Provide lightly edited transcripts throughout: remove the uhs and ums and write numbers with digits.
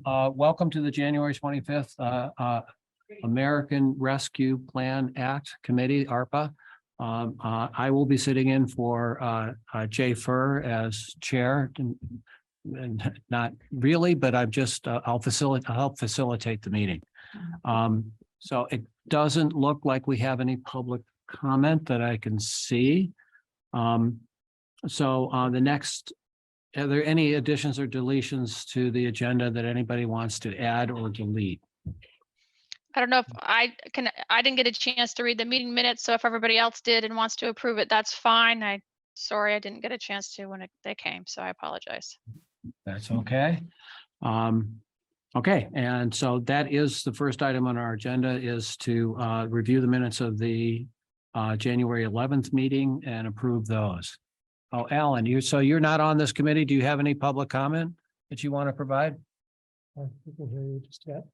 Welcome to the January 25th American Rescue Plan Act Committee, ARPA. I will be sitting in for Jay Furr as chair, and not really, but I'm just I'll help facilitate the meeting. So it doesn't look like we have any public comment that I can see. The next. Are there any additions or deletions to the agenda that anybody wants to add or delete? I don't know if I didn't get a chance to read the meeting minutes, so if everybody else did and wants to approve it, that's fine. Sorry I didn't get a chance to when they came, so I apologize. That's okay. Okay, and so that is the first item on our agenda, is to review the minutes of the January 11th meeting and approve those. Oh, Alan, you're not on this committee. Do you have any public comment that you want to provide? I can hear you just yet.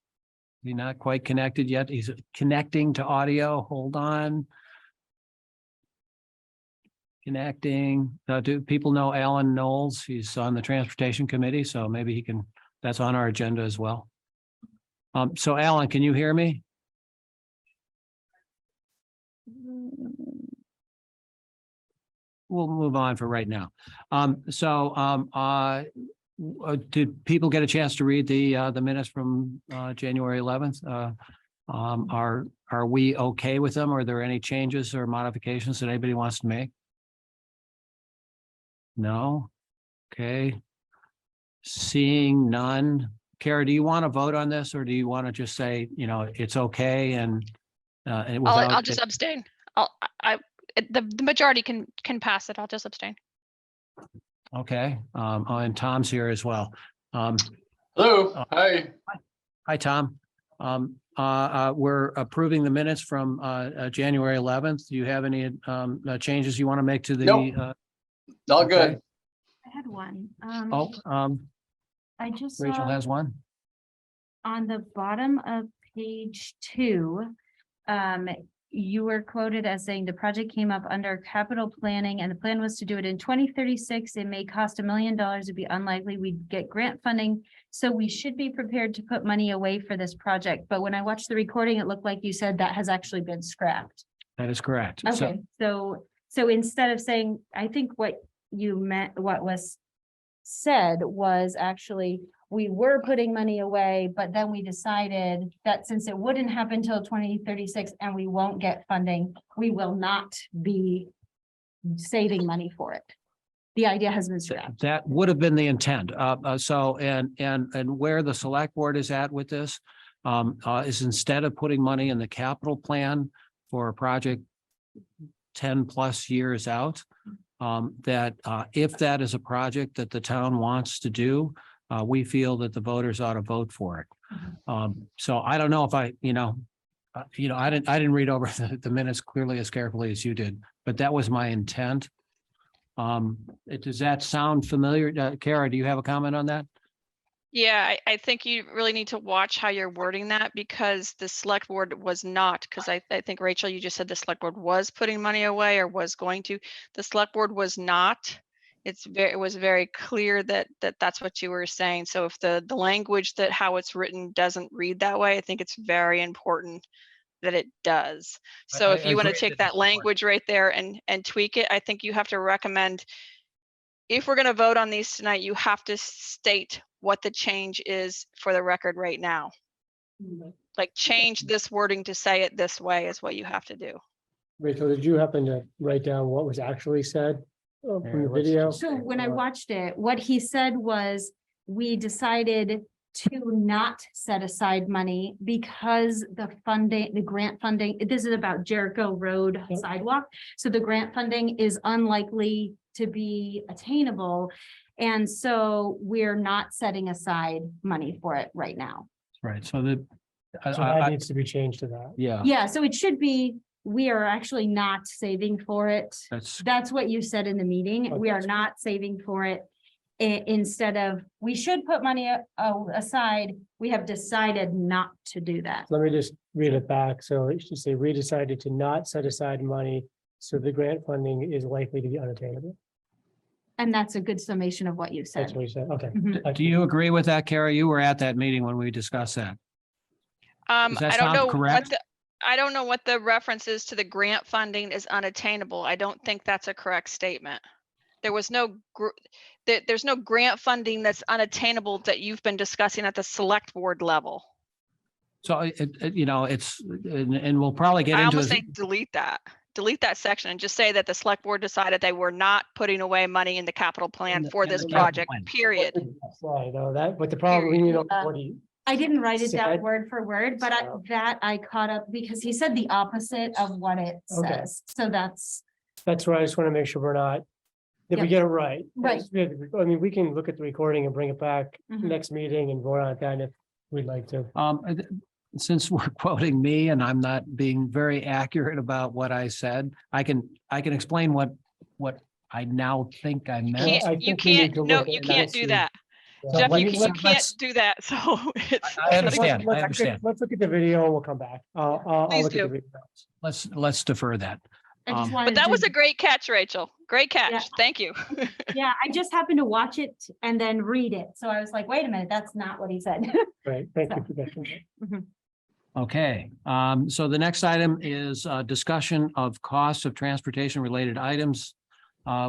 You're not quite connected yet. He's connecting to audio. Hold on. Connecting. Do people know Alan Knowles? He's on the transportation committee, so maybe he can, that's on our agenda as well. So Alan, can you hear me? We'll move on for right now. Did people get a chance to read the minutes from January 11th? Are we okay with them? Are there any changes or modifications that anybody wants to make? No. Okay. Seeing none. Kara, do you want to vote on this, or do you want to just say, it's okay and I'll just abstain. The majority can pass it. I'll just abstain. Okay. And Tom's here as well. Hello. Hi. Hi, Tom. We're approving the minutes from January 11th. Do you have any changes you want to make to the? Nope. All good. I had one. I just Rachel saw has one. on the bottom of page 2. You were quoted as saying the project came up under capital planning and the plan was to do it in 2036. It may cost $1 million. It'd be unlikely we'd get grant funding. So we should be prepared to put money away for this project. But when I watched the recording, it looked like you said that has actually been scrapped. That is correct. Okay, so instead of saying, I think what you meant, what was said was actually, we were putting money away, but then we decided that since it wouldn't happen till 2036 and we won't get funding, we will not be saving money for it. The idea has been scrapped. That would have been the intent. And where the select board is at with this is, instead of putting money in the capital plan for a project 10 plus years out, if that is a project that the town wants to do, we feel that the voters ought to vote for it. So I don't know if I didn't read over the minutes clearly as carefully as you did, but that was my intent. Does that sound familiar? Kara, do you have a comment on that? Yeah, I think you really need to watch how you're wording that, because the select board was not, because I think, Rachel, you just said the select board was putting money away or was going to. The select board was not. It was very clear that that's what you were saying. So if the language that how it's written doesn't read that way, I think it's very important that it does. So if you want to take that language right there and tweak it, I think you have to recommend, if we're going to vote on these tonight, you have to state what the change is for the record right now. Like, change this wording to say it this way is what you have to do. Rachel, did you happen to write down what was actually said from the video? So when I watched it, what he said was, we decided to not set aside money because the grant funding, this is about Jericho Road sidewalk. So the grant funding is unlikely to be attainable. And so we're not setting aside money for it right now. Right. So that needs to be changed to that. Yeah. Yeah, so it should be, we are actually not saving for it. That's what you said in the meeting. Okay. We are not saving for it. Instead of, we should put money aside, we have decided not to do that. Let me just read it back. So it should say, we decided to not set aside money, so the grant funding is likely to be unattainable. And that's a good summation of what you That's said. what you said. Okay. Mhm. Do you agree with that, Kara? You were at that meeting when we discussed that. Does that I don't sound know correct? I don't know what the reference is to the grant funding is unattainable. I don't think that's a correct statement. There was no, there's no grant funding that's unattainable that you've been discussing at the select board level. So it's, and we'll probably get I into almost it. say delete that section and just say that the select board decided they were not putting away money in the capital plan for in this the capital project, plan. period. Right, no, that, but the problem, what do you, I didn't write it down Said- word for word, but So- I caught up because he said the opposite of what it Okay. says. So that's, that's where I just want to make sure we're not, that we Yep. get it right. Right. I mean, we can look at the recording and bring it back Mhm. next meeting and vote on it then if we'd like to. Since we're quoting me and I'm not being very accurate about what I said, I can explain what I now think I meant. I You think we need can't, to no, look at you it and can't see. do that. So Jeff, let you me- can't let's- do that. So it's. I understand. let's- I understand. Let's look at the video and we'll come back. I'll Please look at the do. video. Let's defer that. I just Um, wanted But that was to, a great catch, Rachel. Great catch. Yeah. Thank you. yeah, I just happened to watch it and then read it. So I was like, wait a minute, that's not what he said. Right, thank you for that. Okay, so the next item is discussion of costs of transportation related items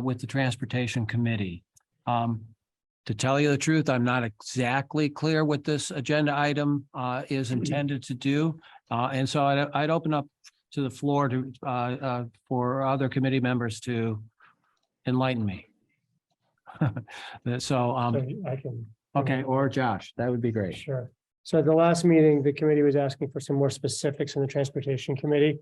with the Transportation Committee. To tell you the truth, I'm not exactly clear what this agenda item is intended to do. And so I'd open up to the floor to for other committee members to enlighten me. So, So I can. okay, or Josh, that would be great. Sure. So at the last meeting, the committee was asking for some more specifics on the Transportation Committee.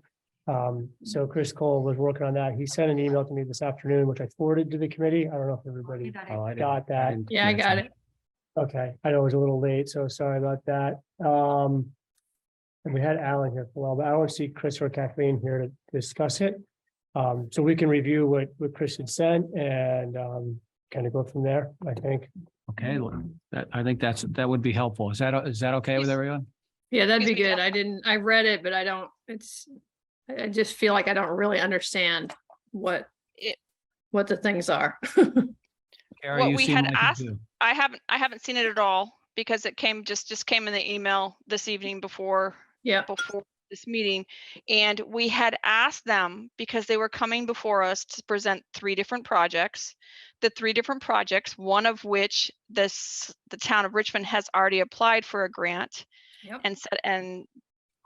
So Chris Cole was working on that. He sent an email to me this afternoon, which I forwarded to the committee. I don't know if everybody Oh, I didn't- got that. didn't Yeah, I get a got chance. it. Okay, I know it was a little late, so sorry about that. And we had Alan here for a while, but I don't see Chris or Kathleen here to discuss it. So we can review what Chris had sent and kind of go from there, I think. Okay, I think that would be helpful. Is that okay with Yes. everyone? Yeah, that'd be Excuse me, good. I read it, but I just feel like I don't really understand what It- the things are. Kara, What you we seem had like you asked- do. I haven't seen it at all because it just came in the email this evening before Yeah, this meeting. And we had asked them because they were coming before us to present 3 different projects. The 3 different projects, one of which the town of Richmond has already applied for a grant Yep. and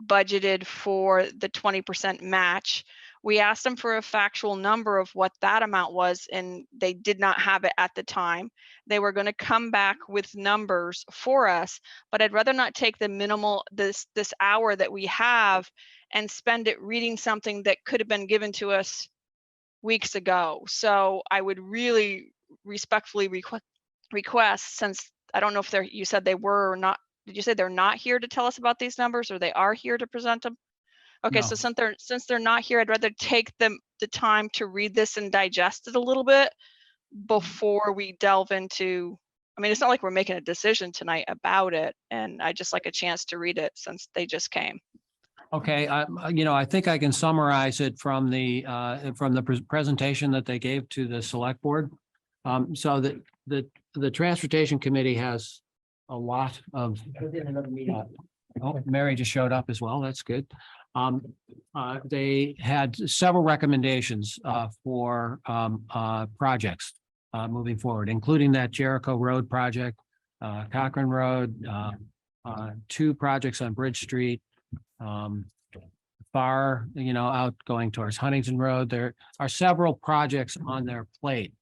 budgeted for the 20% match. We asked them for a factual number of what that amount was, and they did not have it at the time. They were going to come back with numbers for us, but I'd rather not take the minimal, this hour that we have and spend it reading something that could have been given to us weeks ago. So I would really respectfully request, since I don't know if you said they were or not. Did you say they're not here to tell us about these numbers, or they are here to present them? Okay, so No. since they're not here, I'd rather take the time to read this and digest it a little bit before we delve into. I mean, it's not like we're making a decision tonight about it, and I just like a chance to read it since they just came. Okay, I think I can summarize it from the presentation that they gave to the select board. So the Transportation Committee has a lot of. Oh, Mary just showed up as well. That's good. They had several recommendations for projects moving forward, including that Jericho Road project, Cochrane Road, 2 projects on Bridge Street. Far, out going towards Huntington Road. There are several projects on their plate.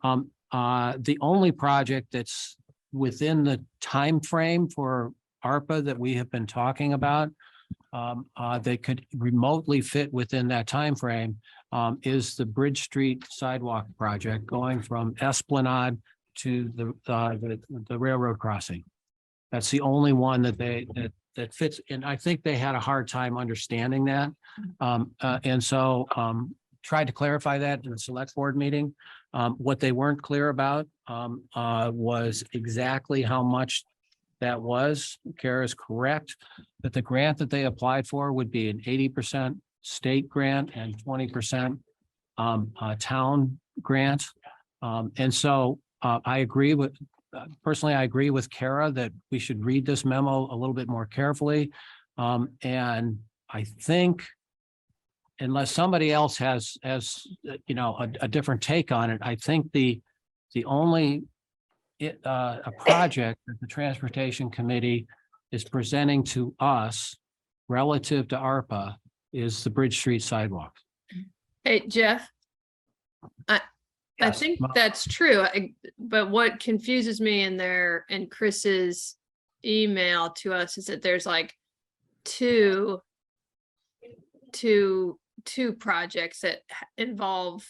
The only project that's within the time frame for ARPA that we have been talking about, they could remotely fit within that time frame, is the Bridge Street sidewalk project going from Esplanade to the railroad crossing. That's the only one that fits, and I think they had a hard time understanding that. And so tried to clarify that in the select board meeting. What they weren't clear about was exactly how much that was. Kara is correct that the grant that they applied for would be an 80% state grant and 20% town grant. And so I agree with, personally, I agree with Kara that we should read this memo a little bit more carefully. And I think unless somebody else has, you know, a different take on it, I think the only a project that the Transportation Committee is presenting to us relative to ARPA is the Bridge Street sidewalk. Hey, Jeff. I Yes, think Mo- that's true, but what confuses me in Chris's email to us is that there's like two projects that involve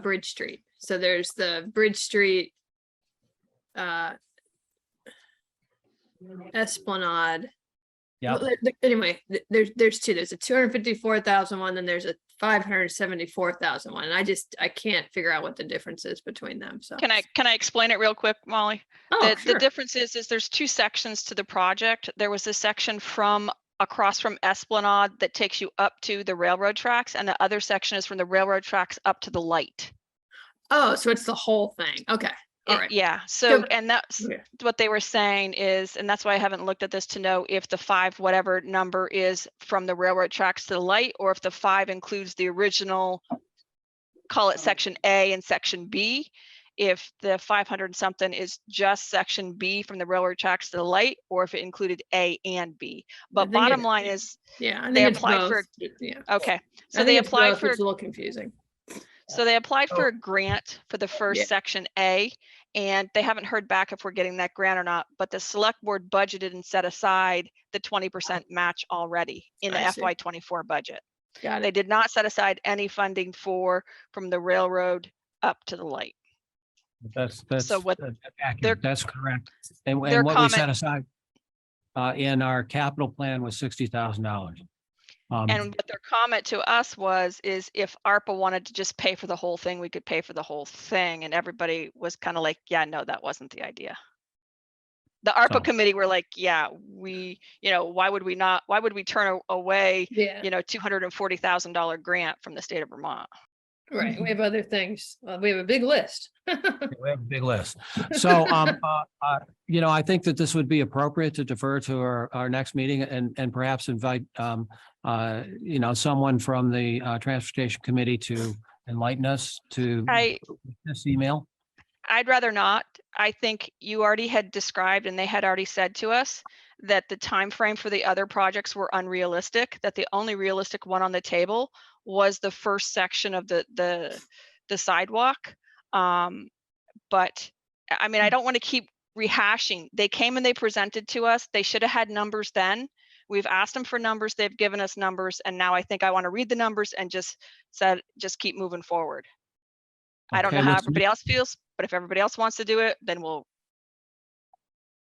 Bridge Street. So there's the Bridge Street Esplanade. Yeah. Well, anyway, there's two. There's a 254,000 one, then there's a 574,000 one. And I can't figure out what the difference is between them. So Can I explain it real quick, Molly? Oh, The sure. difference is there's two sections to the project. There was a section from across from Esplanade that takes you up to the railroad tracks, and the other section is from the railroad tracks up to the light. Oh, so it's the whole thing. Okay. All right. Yeah, so, So- and that's Okay. what they were saying is, and that's why I haven't looked at this to know if the 5 whatever number is from the railroad tracks to the light, or if the 5 includes the original, call it section A and section B. If the 500 something is just section B from the railroad tracks to the light, or if it included A and B. But think bottom it- line is, Yeah, I they think it's applied for- both. Yeah. okay, I so think they it's applied both, for, It's a little confusing. so they applied for a grant for the first Yeah. section A, and they haven't heard back if we're getting that grant or not, but the select board budgeted and set aside the 20% match already in the I see. FY24 budget. Got They it. did not set aside any funding from the railroad up to the light. That's what accurate. That's correct. And their what we set comment- aside in our capital plan was $60,000. And what their comment to us is if ARPA wanted to just pay for the whole thing, we could pay for the whole thing. And everybody was kind of like, yeah, no, that wasn't the idea. The ARPA So- committee were like, yeah, why would we turn away, Yeah. $240,000 grant from the state of Vermont? Right. We have other things. We have a big list. We have a big list. So, I think that this would be appropriate to defer to our next meeting and perhaps invite, someone from the Transportation Committee to enlighten us to this email. I'd rather not. I think you already had described and they had already said to us that the time frame for the other projects were unrealistic, that the only realistic one on the table was the first section of the sidewalk. But I mean, I don't want to keep rehashing. They came and they presented to us. They should have had numbers then. We've asked them for numbers. They've given us numbers. And now I think I want to read the numbers and just keep moving forward. I don't know how everybody else feels, but if everybody else wants to do it, then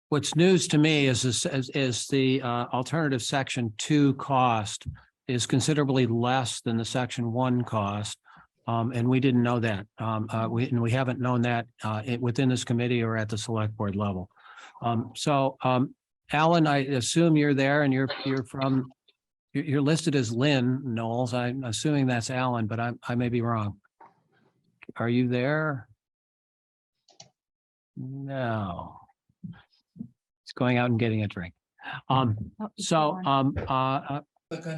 What's news to me is the alternative section 2 cost is considerably less than the section 1 cost. And we didn't know that. We haven't known that within this committee or at the select board level. Alan, I assume you're there and you're listed as Lynn Knowles. I'm assuming that's Alan, but I may be wrong. Are you there? No. He's going out and getting a drink. Click on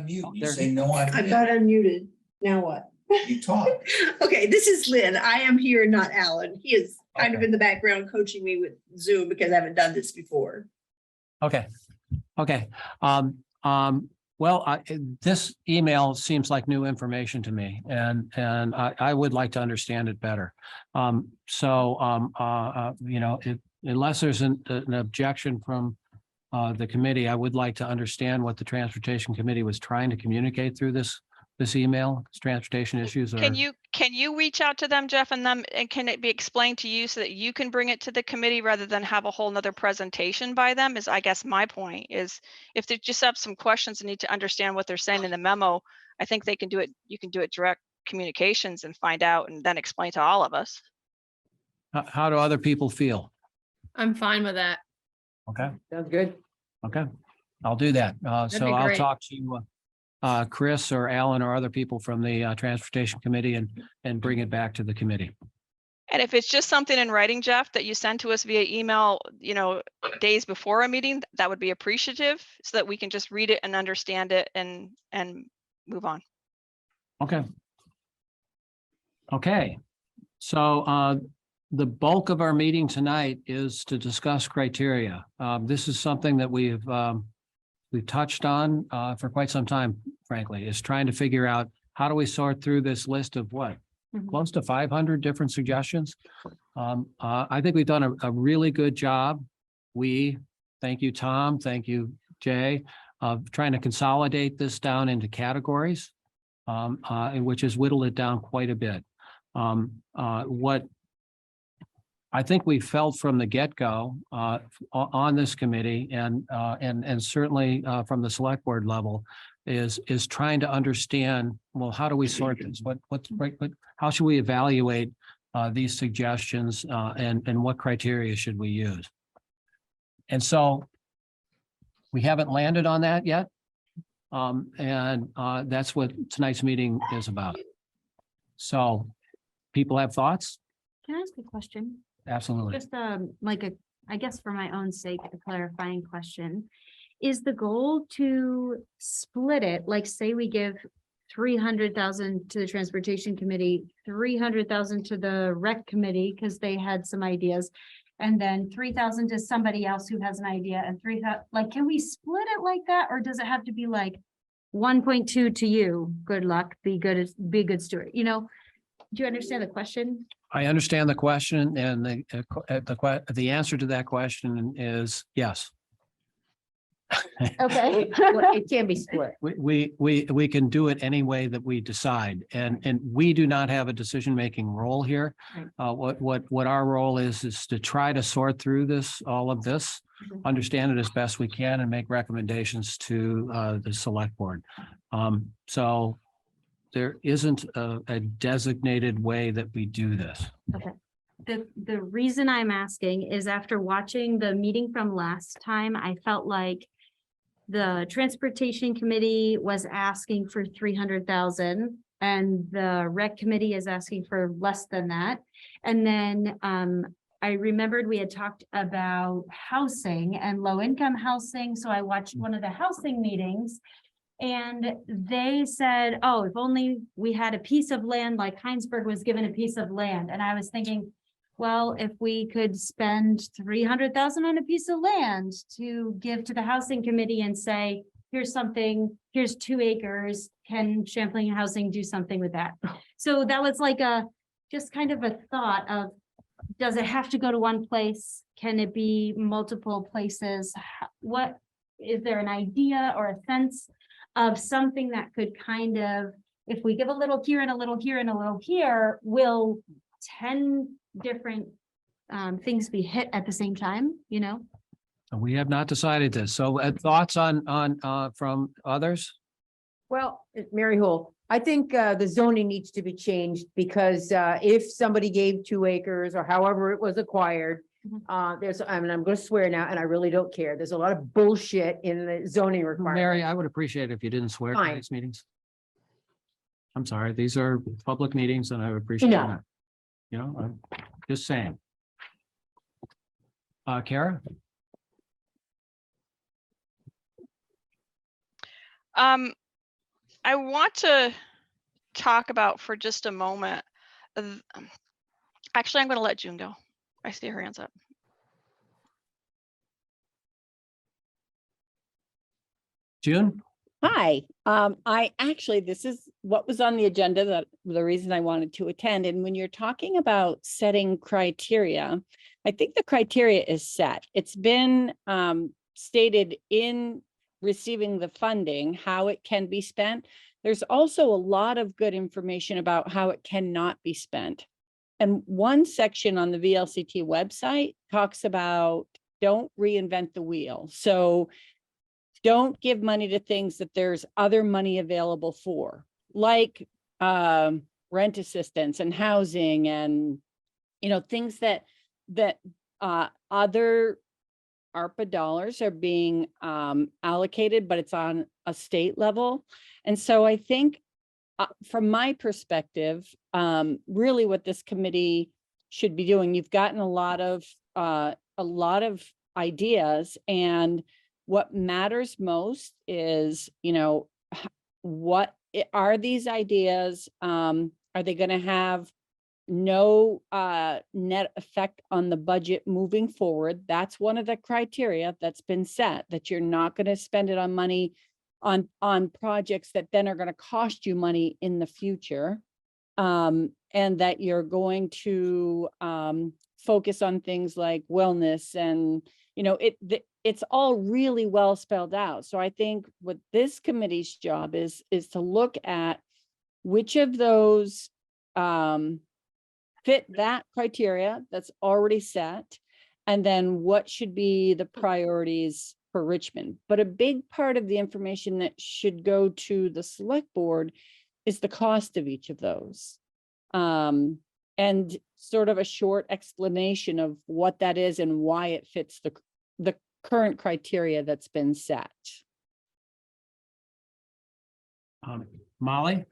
mute. You there- say no, I got unmuted. Now what? You talk. Okay, this is Lynn. I am here, not Alan. He is kind of Okay. in the background coaching me with Zoom because I haven't done this before. Okay. Well, this email seems like new information to me and I would like to understand it better. Unless there's an objection from the committee, I would like to understand what the Transportation Committee was trying to communicate through this email, transportation issues. can you reach out to them, Jeff, and can it be explained to you so that you can bring it to the committee rather than have a whole nother presentation by them? Is I guess my point is if they just have some questions and need to understand what they're saying in the memo, I think they can do it. You can do it direct communications and find out and then explain to all of us. How do other people feel? I'm fine with that. Okay. Sounds good. Okay, I'll do that. That'd So be I'll great. talk to Chris or Alan or other people from the Transportation Committee and bring it back to the committee. And if it's just something in writing, Jeff, that you send to us via email, days before a meeting, that would be appreciative so that we can just read it and understand it and move on. Okay. Okay, so the bulk of our meeting tonight is to discuss criteria. This is something that we've touched on for quite some time, frankly, is trying to figure out how do we sort through this list of what? Mhm. Close to 500 different suggestions. I think we've done a really good job. Thank you, Tom, thank you, Jay, of trying to consolidate this down into categories, which has whittled it down quite a bit. What I think we felt from the get-go on this committee and certainly from the select board level is trying to understand, well, how do we sort this? How should we evaluate these suggestions and what criteria should we use? And so we haven't landed on that yet. And that's what tonight's meeting is about. So people have thoughts? Can I ask a question? Absolutely. Just I guess for my own sake, a clarifying question. Is the goal to split it, like say we give 300,000 to the transportation committee, 300,000 to the rec committee, because they had some ideas, and then 3,000 to somebody else who has an idea, and 3,000, like, can we split it like that? Or does it have to be like 1.2 to you? Good luck, be a good steward, do you understand the question? I understand the question, and the answer to that question is yes. Okay. It can be split. We can do it any way that we decide, and we do not have a decision-making role here. What our role is to try to sort through all of this, understand it as best we can, and make recommendations to the select board. So there isn't a designated way that we do this. Okay. The reason I'm asking is after watching the meeting from last time, I felt like the transportation committee was asking for 300,000 and the rec committee is asking for less than that. And then I remembered we had talked about housing and low income housing. So I watched one of the housing meetings. And they said, oh, if only we had a piece of land, like Heinsberg was given a piece of land. And I was thinking, well, if we could spend 300,000 on a piece of land to give to the housing committee and say, here's 2 acres, can Champlain Housing do something with that? So that was like just kind of a thought of, does it have to go to one place? Can it be multiple places? What, is there an idea or a sense of something that could kind of, if we give a little here and a little here and a little here, will 10 different things be hit at the same time, We have not decided this. So thoughts on from others? Well, Mary Hull, I think the zoning needs to be changed because if somebody gave 2 acres or however it was acquired, I'm going to swear now, and I really don't care. There's a lot of bullshit in the zoning requirements. Mary, I would appreciate it if you didn't swear at Fine. these meetings. I'm sorry, these are public meetings and I would appreciate No. that. I'm just saying. Kara? I want to talk about for just a moment. Actually, I'm going to let June go. I see her hands up. June? Hi, this is what was on the agenda, that the reason I wanted to attend. And when you're talking about setting criteria, I think the criteria is set. It's been stated in receiving the funding, how it can be spent. There's also a lot of good information about how it cannot be spent. And one section on the VLCT website talks about don't reinvent the wheel. So don't give money to things that there's other money available for, like rent assistance and housing and, things that other ARPA dollars are being allocated, but it's on a state level. And so I think from my perspective, really what this committee should be doing. You've gotten a lot of ideas, and what matters most is, what are these ideas? Are they going to have no net effect on the budget moving forward? That's one of the criteria that's been set, that you're not going to spend it on money on projects that then are going to cost you money in the future. And that you're going to focus on things like wellness, and it's all really well spelled out. So I think what this committee's job is to look at which of those fit that criteria that's already set, and then what should be the priorities for Richmond. But a big part of the information that should go to the select board is the cost of each of those. And sort of a short explanation of what that is and why it fits the current criteria that's been set. Molly?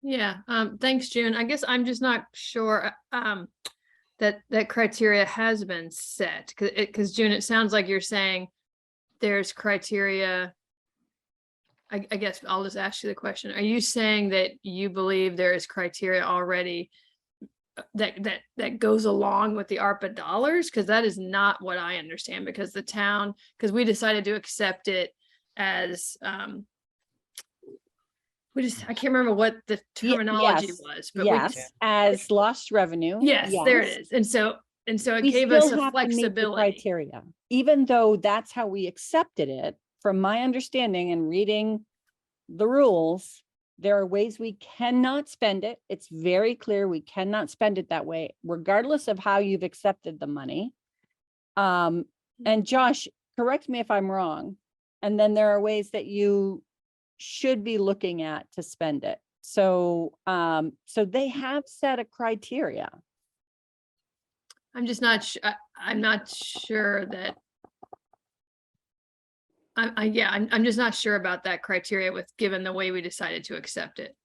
Yeah, thanks, June. I guess I'm just not sure that criteria has been set, because June, it sounds like you're saying there's criteria. I guess I'll just ask you the question. Are you saying that you believe there is criteria already that goes along with the ARPA dollars? Because that is not what I understand, because we decided to accept it as I can't remember what the terminology was, but yes, as lost revenue. Yes, there it is. And so it We gave us still a have to meet the flexibility. criteria, even though that's how we accepted it. From my understanding and reading the rules, there are ways we cannot spend it. It's very clear we cannot spend it that way, regardless of how you've accepted the money. And Josh, correct me if I'm wrong. And then there are ways that you should be looking at to spend it. So, so they have set a criteria. I'm just not I'm not sure that I'm just not sure about that criteria given the way we decided to accept it.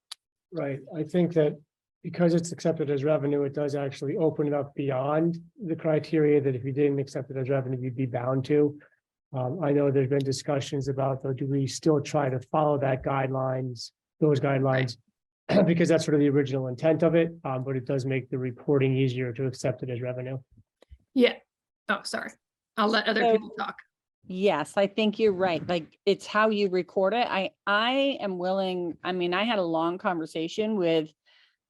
Right. I think that because it's accepted as revenue, it does actually open it up beyond the criteria that if you didn't accept it as revenue, you'd be bound to. I know there's been discussions about, though, do we still try to follow those guidelines, because that's sort of the original intent of it, but it does make the reporting easier to accept it as revenue. Yeah. Oh, sorry. I'll let other people talk. Yes, I think you're right. Like, it's how you record it. I am willing. I mean, I had a long conversation with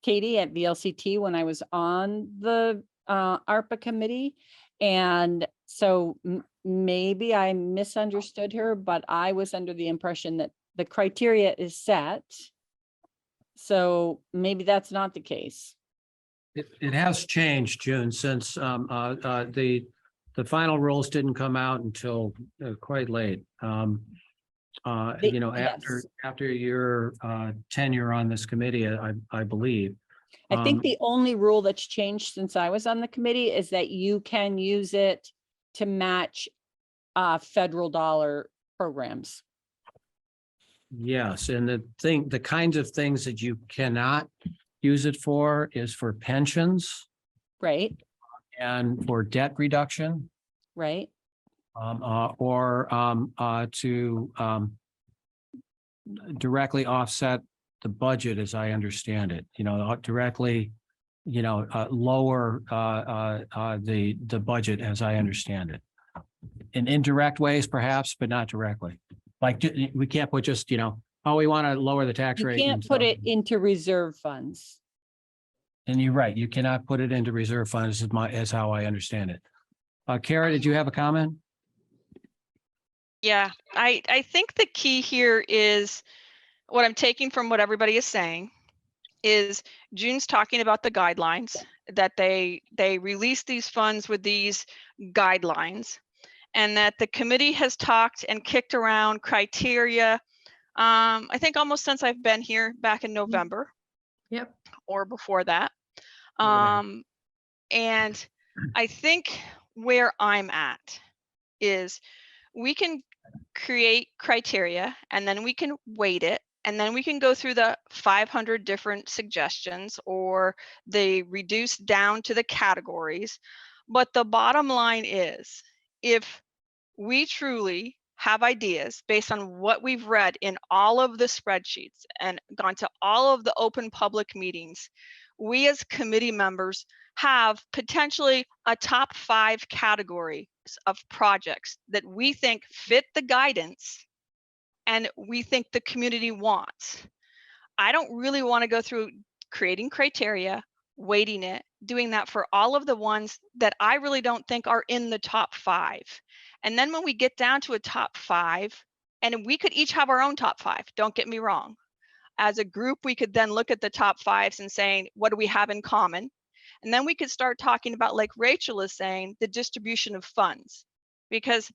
Katie at VLCT when I was on the ARPA committee. And so maybe I misunderstood her, but I was under the impression that the criteria is set. So maybe that's not the case. It has changed, June, since the final rules didn't come out until quite late. Yes. After your tenure on this committee, I believe. I think the only rule that's changed since I was on the committee is that you can use it to match federal dollar programs. Yes, and the kinds of things that you cannot use it for is for pensions Right, and for debt reduction, right. or to directly offset the budget, as I understand it. Directly, lower the budget, as I understand it. In indirect ways, perhaps, but not directly. Like, we can't put just, we want to lower the tax You rate. can't put it into reserve funds. And you're right, you cannot put it into reserve funds, as how I understand it. Kara, did you have a comment? Yeah, I think the key here is what I'm taking from what everybody is saying is June's talking about the guidelines, that they release these funds with these guidelines, and that the committee has talked and kicked around criteria. I think almost since I've been here back in November. Yep. Or before that. Okay. And I think where I'm at is we can create criteria and then we can weight it and then we can go through the 500 different suggestions, or they reduce down to the categories. But the bottom line is, if we truly have ideas based on what we've read in all of the spreadsheets and gone to all of the open public meetings, we as committee members have potentially a top 5 categories of projects that we think fit the guidance and we think the community wants. I don't really want to go through creating criteria, weighting it, doing that for all of the ones that I really don't think are in the top 5. And then when we get down to a top 5, and we could each have our own top 5, don't get me wrong. As a group, we could then look at the top 5s and saying, what do we have in common? And then we could start talking about, like Rachel is saying, the distribution of funds, because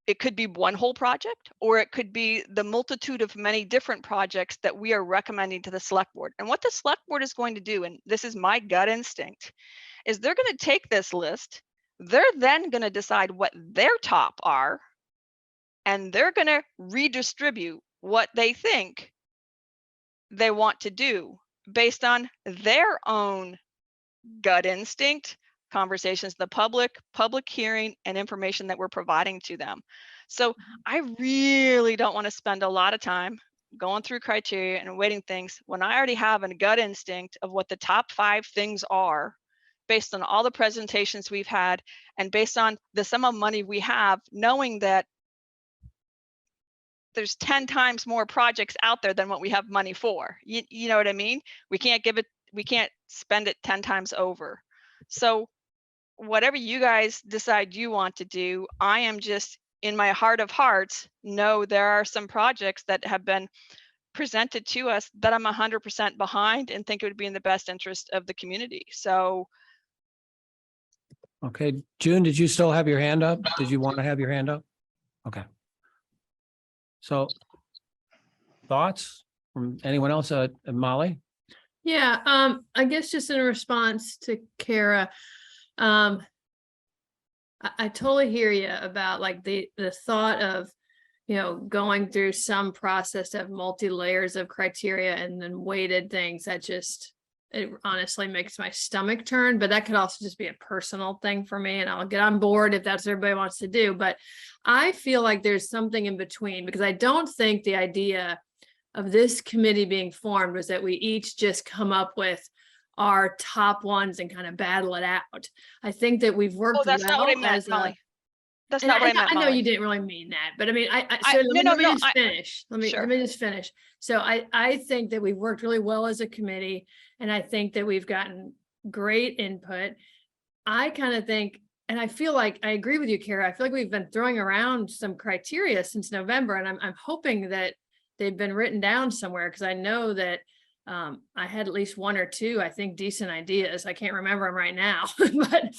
it could be one whole project, or it could be the multitude of many different projects that we are recommending to the select board. And what the select board is going to do, and this is my gut instinct, is they're going to take this list, they're then going to decide what their top are, and they're going to redistribute what they think they want to do based on their own gut instinct, conversations with the public hearing, and information that we're providing to them. So I really don't want to spend a lot of time going through criteria and weighting things when I already have a gut instinct of what the top 5 things are based on all the presentations we've had and based on the sum of money we have, knowing that there's 10 times more projects out there than what we have money for. You know what I mean? We can't spend it 10 times over. So whatever you guys decide you want to do, I am just, in my heart of hearts, know there are some projects that have been presented to us that I'm 100% behind and think it would be in the best interest of the community. So. Okay, June, did you still have your hand up? Did you want to have your hand up? Okay. So thoughts from anyone else? Molly? Yeah, I guess just in response to Kara, I totally hear you about like the thought of, you know, going through some process of multi-layers of criteria and then weighted things. That just, it honestly makes my stomach turn, but that could also just be a personal thing for me, and I'll get on board if that's what everybody wants to do. But I feel like there's something in between, because I don't think the idea of this committee being formed was that we each just come up with our top ones and kind of battle it out. I think that we've worked. Oh, that's not what I meant, Molly. That's not what I meant, I know Molly. you didn't really mean that, but I mean, let me just finish. So I think that we've worked really well as a committee, and I think that we've gotten great input. I kind of think, and I feel like I agree with you, Kara. I feel like we've been throwing around some criteria since November, and I'm hoping that they've been written down somewhere, because I know that I had at least 1 or 2, I think, decent ideas. I can't remember them right now, but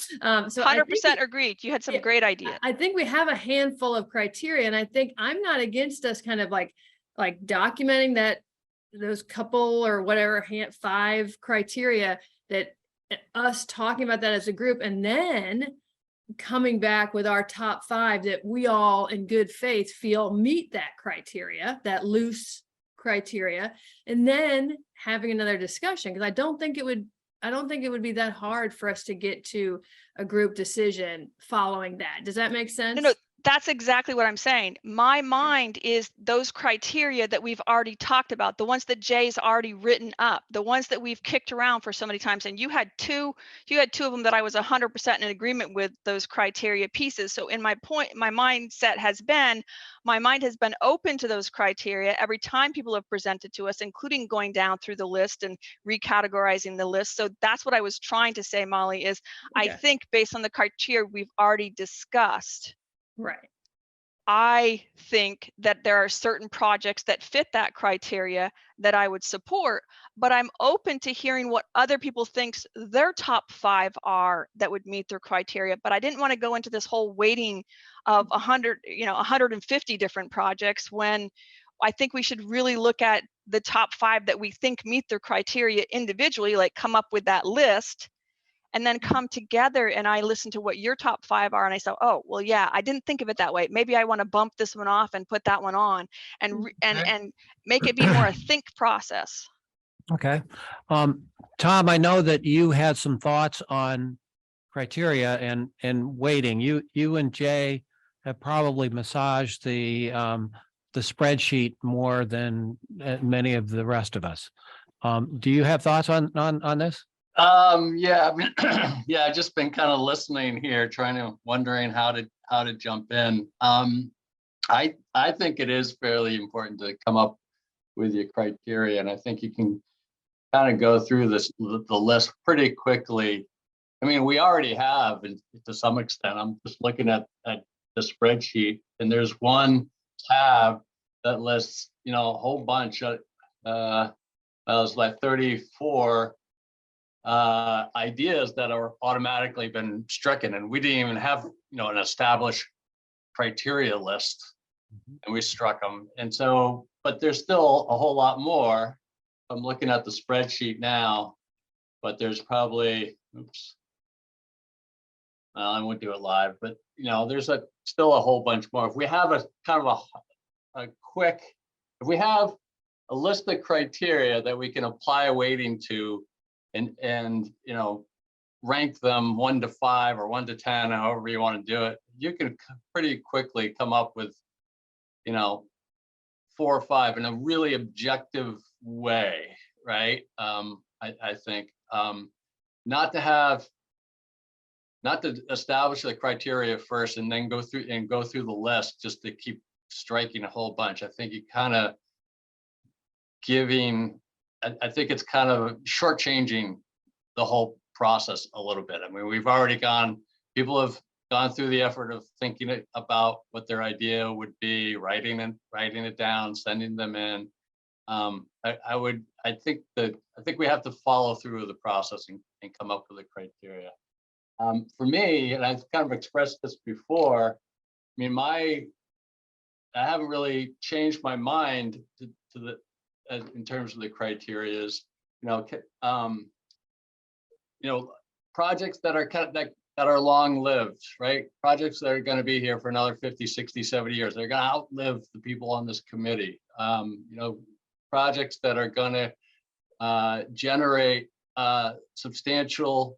so 100% agreed. You had some great ideas. I think we have a handful of criteria, and I think I'm not against us kind of like documenting that those couple or whatever 5 criteria, that us talking about that as a group, and then coming back with our top 5 that we all in good faith feel meet that criteria, that loose criteria, and then having another discussion, because I don't think it would be that hard for us to get to a group decision following that. Does that make sense? No, that's exactly what I'm saying. My mind is those criteria that we've already talked about, the ones that Jay's already written up, the ones that we've kicked around for so many times. And you had two of them that I was 100% in agreement with, those criteria pieces. So in my mind has been open to those criteria every time people have presented to us, including going down through the list and recategorizing the list. So that's what I was trying to say, Molly, is Okay. I think based on the criteria we've already discussed, Right. I think that there are certain projects that fit that criteria that I would support, but I'm open to hearing what other people think their top 5 are that would meet their criteria. But I didn't want to go into this whole weighting of 150 different projects, when I think we should really look at the top 5 that we think meet their criteria individually, like come up with that list, and then come together and I listen to what your top 5 are and I say, oh, well, yeah, I didn't think of it that way. Maybe I want to bump this one off and put that one on and and make it be more a think process. Okay. Tom, I know that you had some thoughts on criteria and weighting. You and Jay have probably massaged the spreadsheet more than many of the rest of us. Do you have thoughts on this? Yeah, I mean, yeah, I've just been kind of listening here, wondering how to jump in. I think it is fairly important to come up with your criteria, and I think you can kind of go through the list pretty quickly. I mean, we already have, and to some extent, I'm just looking at the spreadsheet, and there's one tab that lists, a whole bunch of, it was like 34 ideas that are automatically been stricken, and we didn't even have, an established criteria list, and we struck them. And so, but there's still a whole lot more. I'm looking at the spreadsheet now, but there's probably, oops. I won't do it live, but there's still a whole bunch more. If we have a kind of a quick, if we have a list of criteria that we can apply a weighting to, and rank them 1 to 5 or 1 to 10, however you want to do it, you can pretty quickly come up with 4 or 5 in a really objective way, right? I think not to establish the criteria first and then go through the list just to keep striking a whole bunch. I think you kind of I think it's kind of shortchanging the whole process a little bit. I mean, people have gone through the effort of thinking about what their idea would be, writing it down, sending them in. I think we have to follow through the process and come up with the criteria. For me, and I've kind of expressed this before, I mean, I haven't really changed my mind in terms of the criterias. Projects that are long-lived, right? Projects that are going to be here for another 50, 60, 70 years. They're going to outlive the people on this committee. Projects that are going to generate substantial,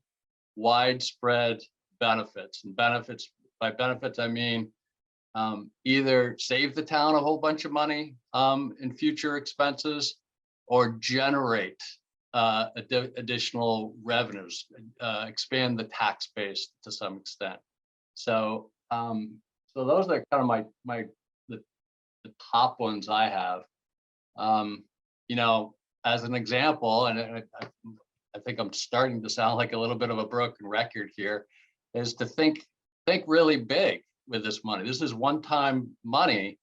widespread benefits. And by benefits, I mean either save the town a whole bunch of money in future expenses, or generate additional revenues, expand the tax base to some extent. So those are kind of the top ones I have. As an example, and I think I'm starting to sound like a little bit of a broken record here, is to think really big with this money. This is one-time money.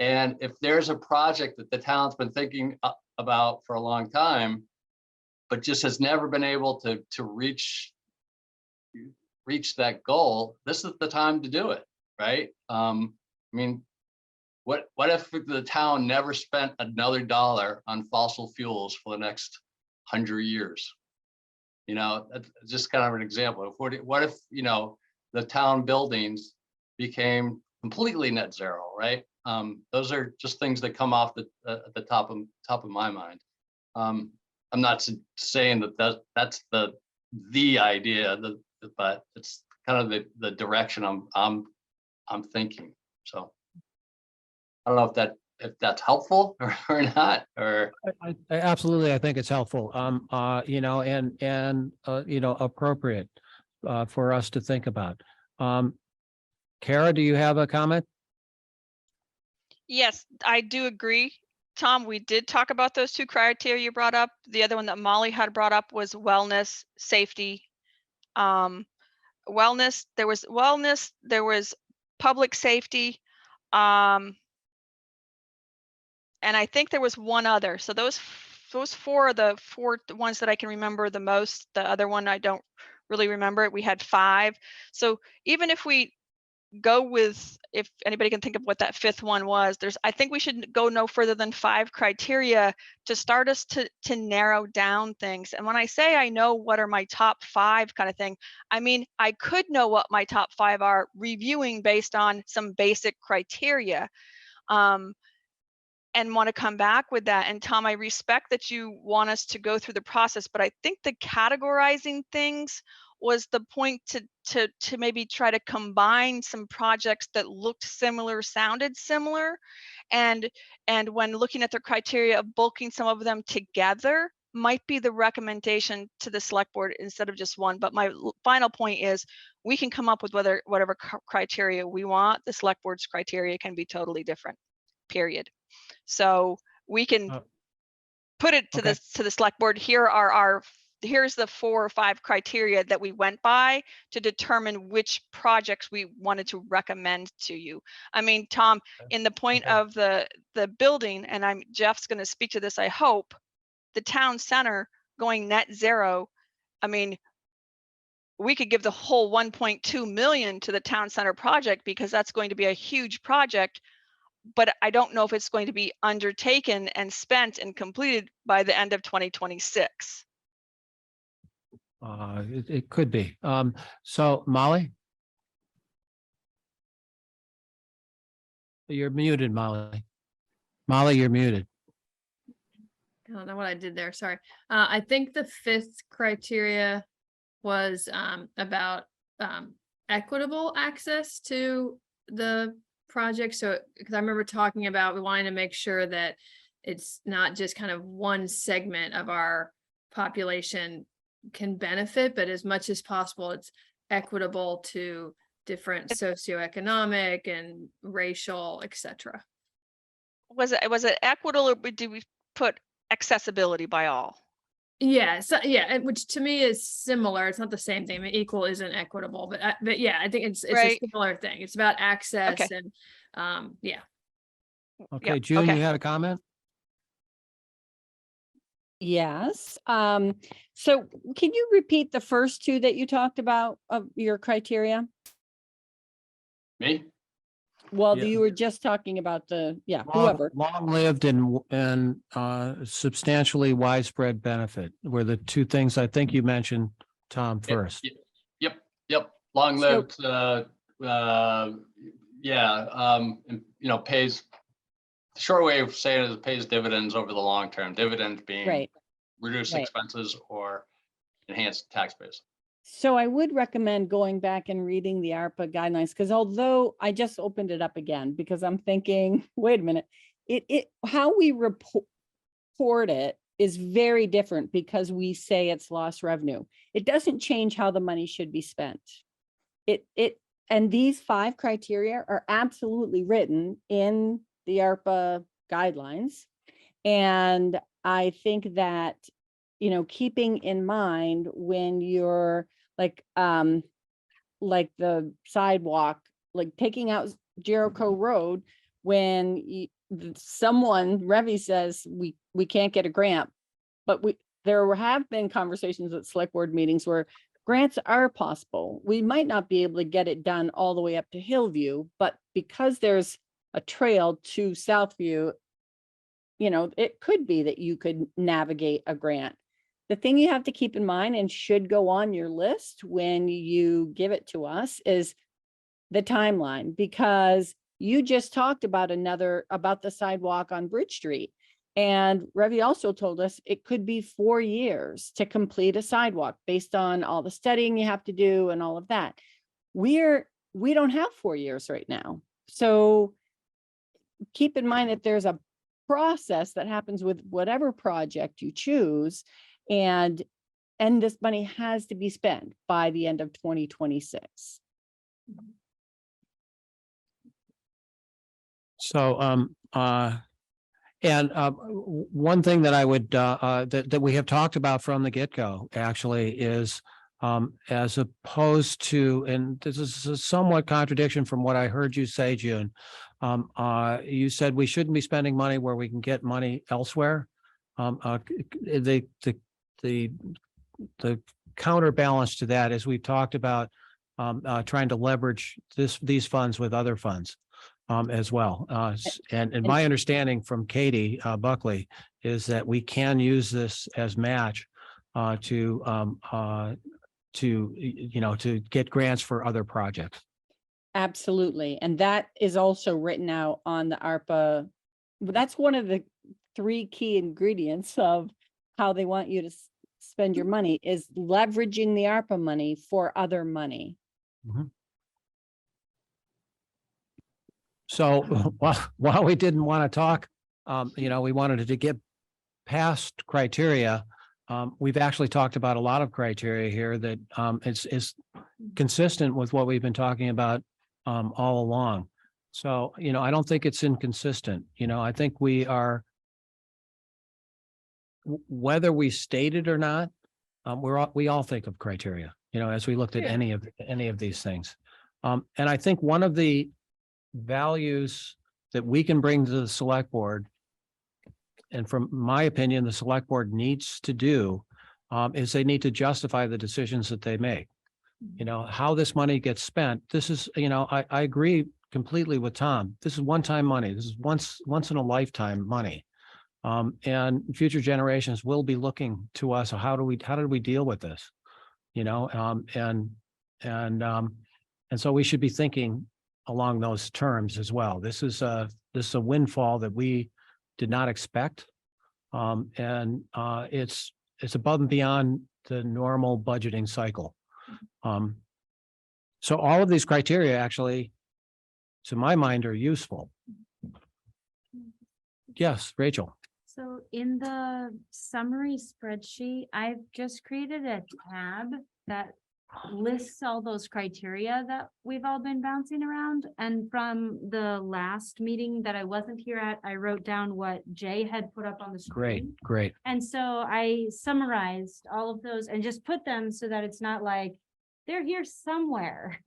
And if there's a project that the town's been thinking about for a long time, but just has never been able to reach that goal, this is the time to do it, right? I mean, what if the town never spent another dollar on fossil fuels for the next 100 years? That's just kind of an example. What if the town buildings became completely net zero, right? Those are just things that come off at the top of my mind. I'm not saying that that's the idea, but it's kind of the direction I'm thinking. So I don't know if that's helpful or not, or. I absolutely, I think it's helpful, appropriate for us to think about. Kara, do you have a comment? Yes, I do agree. Tom, we did talk about those 2 criteria you brought up. The other one that Molly had brought up was wellness, safety. Wellness, there was public safety. And I think there was one other. So those 4 are the 4 ones that I can remember the most. The other one, I don't really remember it. We had 5. So even if we go with, if anybody can think of what that fifth one was, I think we should go no further than 5 criteria to start us to narrow down things. And when I say I know what are my top 5 kind of thing, I mean, I could know what my top 5 are reviewing based on some basic criteria. And want to come back with that. And Tom, I respect that you want us to go through the process, but I think the categorizing things was the point to maybe try to combine some projects that looked similar, sounded similar. And when looking at the criteria of bulking some of them together might be the recommendation to the select board instead of just one. But my final point is we can come up with whatever criteria we want. The select board's criteria can be totally different, period. So we can put it to the select board. Here's the 4 or 5 criteria that we went by to determine which projects we wanted to recommend to you. I mean, Tom, in the point of the building, and Jeff's going to speak to this, I hope, the town center going net zero. I mean, we could give the whole 1.2 million to the town center project because that's going to be a huge project. But I don't know if it's going to be undertaken and spent and completed by the end of 2026. It could be. So Molly? You're muted, Molly. Molly, you're muted. I don't know what I did there. Sorry. I think the 5th criteria was about equitable access to the project. So, because I remember talking about we wanting to make sure that it's not just kind of one segment of our population can benefit, but as much as possible, it's equitable to different socioeconomic and racial, etc. Was it equitable, or did we put accessibility by all? Yeah, so yeah, which to me is similar. It's not the same thing. I mean, equal isn't equitable, but yeah, I think it's right. a similar thing. It's about access and yeah. Okay, Yep. June, Okay. you had a comment? Yes. So can you repeat the first 2 that you talked about of your criteria? Me? Well, Yeah. you were just talking about whoever. Long-lived and substantially widespread benefit were the 2 things I think you mentioned, Tom, first. Yep. Long-lived, and, pays, the short way of saying it is it pays dividends over the long term, dividends being Right. reduced Right. expenses or enhanced tax base. So I would recommend going back and reading the ARPA guidelines, because although I just opened it up again, because I'm thinking, wait a minute, how we report it is very different because we say it's lost revenue. It doesn't change how the money should be spent. And these 5 criteria are absolutely written in the ARPA guidelines. And I think that, keeping in mind when you're like the sidewalk, like taking out Jericho Road, when someone, Revy says, we can't get a grant, but there have been conversations at select board meetings where grants are possible. We might not be able to get it done all the way up to Hillview, but because there's a trail to Southview, it could be that you could navigate a grant. The thing you have to keep in mind and should go on your list when you give it to us is the timeline, because you just talked about the sidewalk on Bridge Street. And Revy also told us it could be 4 years to complete a sidewalk based on all the studying you have to do and all of that. We don't have 4 years right now. So keep in mind that there's a process that happens with whatever project you choose, and this money has to be spent by the end of 2026. So, one thing that I would, that we have talked about from the get-go actually is, as opposed to, and this is a somewhat contradiction from what I heard you say, June. You said we shouldn't be spending money where we can get money elsewhere. The counterbalance to that is we've talked about trying to leverage these funds with other funds as well. And my understanding from Katie Buckley is that we can use this as match to get grants for other projects. Absolutely. And that is also written out on the ARPA. That's one of the 3 key ingredients of how they want you to spend your money, is leveraging the ARPA money for other money. So while we didn't want to talk, we wanted to get past criteria. We've actually talked about a lot of criteria here that is consistent with what we've been talking about all along. So, I don't think it's inconsistent. I think we are, whether we state it or not, we all think of criteria, as we looked at any of these things. And I think one of the values that we can bring to the select board, and from my opinion, the select board needs to do, is they need to justify the decisions that they make. How this money gets spent. This is, I agree completely with Tom. This is one-time money. This is once in a lifetime money. And future generations will be looking to us. How do we deal with this? And so we should be thinking along those terms as well. This is a windfall that we did not expect. And it's above and beyond the normal budgeting cycle. So all of these criteria actually, to my mind, are useful. Yes, Rachel. So in the summary spreadsheet, I've just created a tab that lists all those criteria that we've all been bouncing around. And from the last meeting that I wasn't here at, I wrote down what Jay had put up on the screen. Great. And so I summarized all of those and just put them so that it's not like they're here somewhere.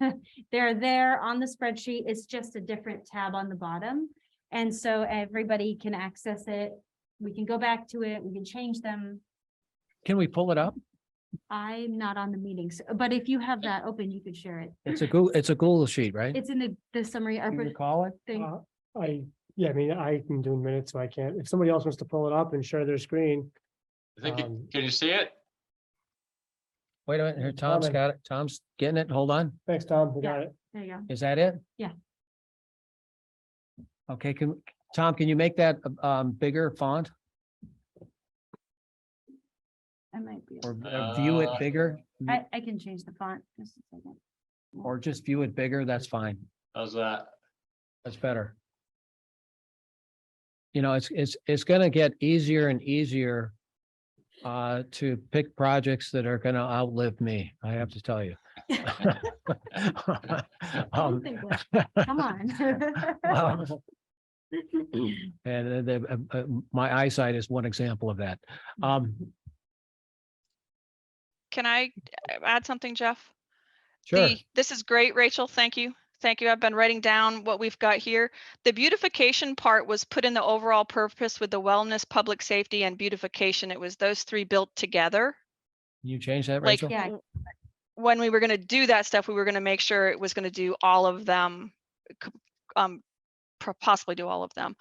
They're there on the spreadsheet. It's just a different tab on the bottom. And so everybody can access it. We can go back to it. We can change them. Can we pull it up? I'm not on the meetings, but if you have that open, you could share it. It's a Google sheet, right? It's in the summary You ARPA recall it? thing. I can do minutes, so I can't. If somebody else wants to pull it up and share their screen. I think, can you see it? Wait a minute, here, Tom's got it. Tom's getting it. Hold on. Thanks, Tom. We got Yeah. it. There you go. Is that it? Yeah. Okay, Tom, can you make that bigger font I might be. or view it bigger? I can change the font. Just a second. Or just view it bigger? That's fine. How's that? That's better. It's gonna get easier and easier to pick projects that are gonna outlive me, I have to tell you. Don't think that. Come on. And my eyesight is one example of that. Can I add something, Jeff? Sure. This is great, Rachel. Thank you. Thank you. I've been writing down what we've got here. The beautification part was put in the overall purpose with the wellness, public safety, and beautification. It was those 3 built together. You change that, Like, Rachel? Yeah. when we were going to do that stuff, we were going to make sure it was going to do all of them, possibly do all of them.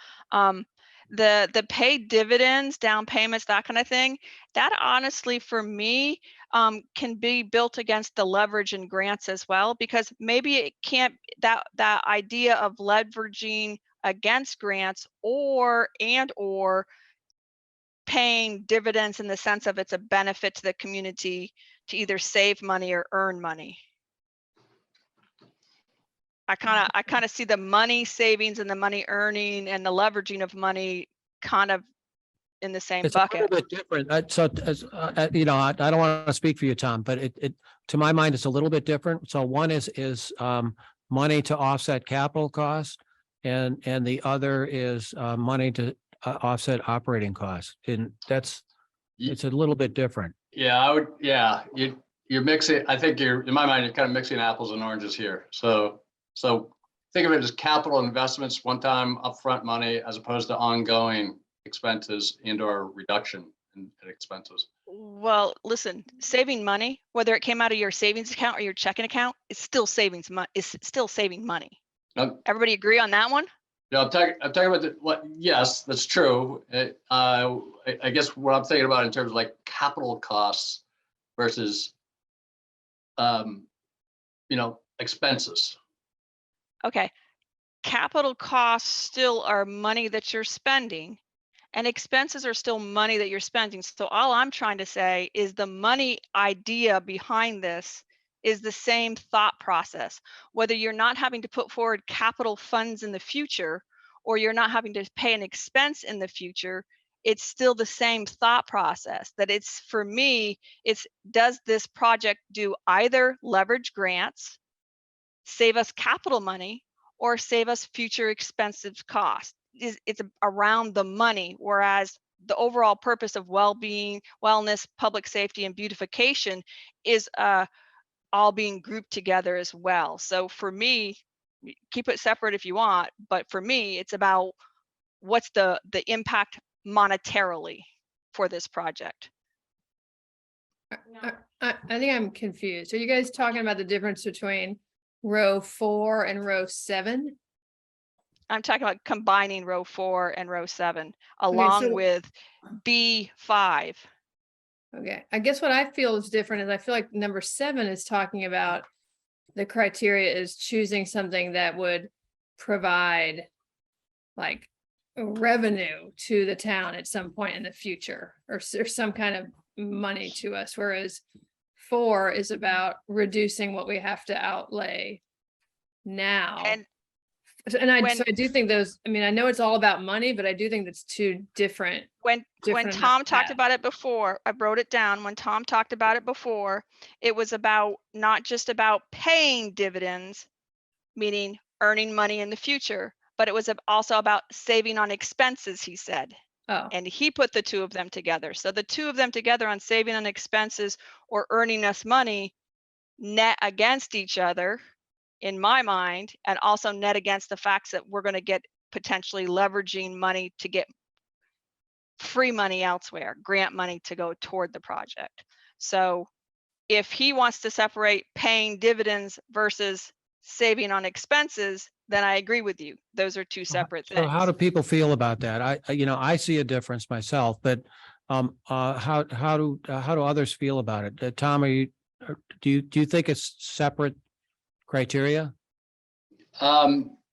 The paid dividends, down payments, that kind of thing, that honestly for me can be built against the leverage and grants as well, because maybe it can't, that idea of leveraging against grants or paying dividends in the sense of it's a benefit to the community to either save money or earn money. I kind of see the money savings and the money earning and the leveraging of money kind of in the same It's a bucket. little bit different. I don't want to speak for you, Tom, but it to my mind, it's a little bit different. So one is money to offset capital costs, and the other is money to offset operating costs. And it's a little bit different. Yeah, you're mixing, I think in my mind, you're kind of mixing apples and oranges here. So think of it as capital investments, one-time upfront money, as opposed to ongoing expenses and/or reduction in expenses. Well, listen, saving money, whether it came out of your savings account or your checking account, is still is still saving money. Um, Everybody agree on that one? No, I'm talking about yes, that's true. I guess what I'm thinking about in terms of like capital costs versus, expenses. Okay. Capital costs still are money that you're spending, and expenses are still money that you're spending. So all I'm trying to say is the money idea behind this is the same thought process. Whether you're not having to put forward capital funds in the future, or you're not having to pay an expense in the future, it's still the same thought process. That it's, for me, it's, does this project do either leverage grants, save us capital money, or save us future expensive costs? It's around the money, whereas the overall purpose of well-being, wellness, public safety, and beautification is all being grouped together as well. So for me, keep it separate if you want, but for me, it's about what's the impact monetarily for this project. I think I'm confused. Are you guys talking about the difference between row 4 and row 7? I'm talking about combining row 4 and row 7 along so- with B5. Okay, I guess what I feel is different is I feel like number 7 is talking about the criteria is choosing something that would provide like revenue to the town at some point in the future, or some kind of money to us, whereas 4 is about reducing what we have to outlay now. And So I do think those, I mean, I know it's all about money, but I do think that's two different. when different Tom talked paths. about it before, I wrote it down. When Tom talked about it before, it was about not just about paying dividends, meaning earning money in the future, but it was also about saving on expenses, he said. Oh, And he put the two of them together. So the two of them together on saving on expenses or earning us money net against each other, in my mind, and also net against the facts that we're going to get potentially leveraging money to get free money elsewhere, grant money to go toward the project. So if he wants to separate paying dividends versus saving on expenses, then I agree with you. Those are two separate So things. how do people feel about that? I see a difference myself, but how do others feel about it? Tom, do you think it's separate criteria?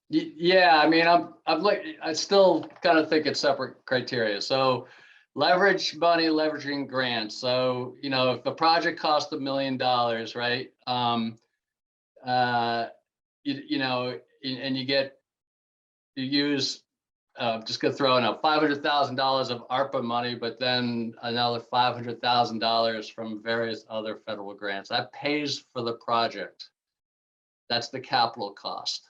Yeah, I mean, I still kind of think it's separate criteria. So leverage money, leveraging grants. So, if the project cost $1 million, right? And you use, just gonna throw in $500,000 of ARPA money, but then another $500,000 from various other federal grants. That pays for the project. That's the capital cost.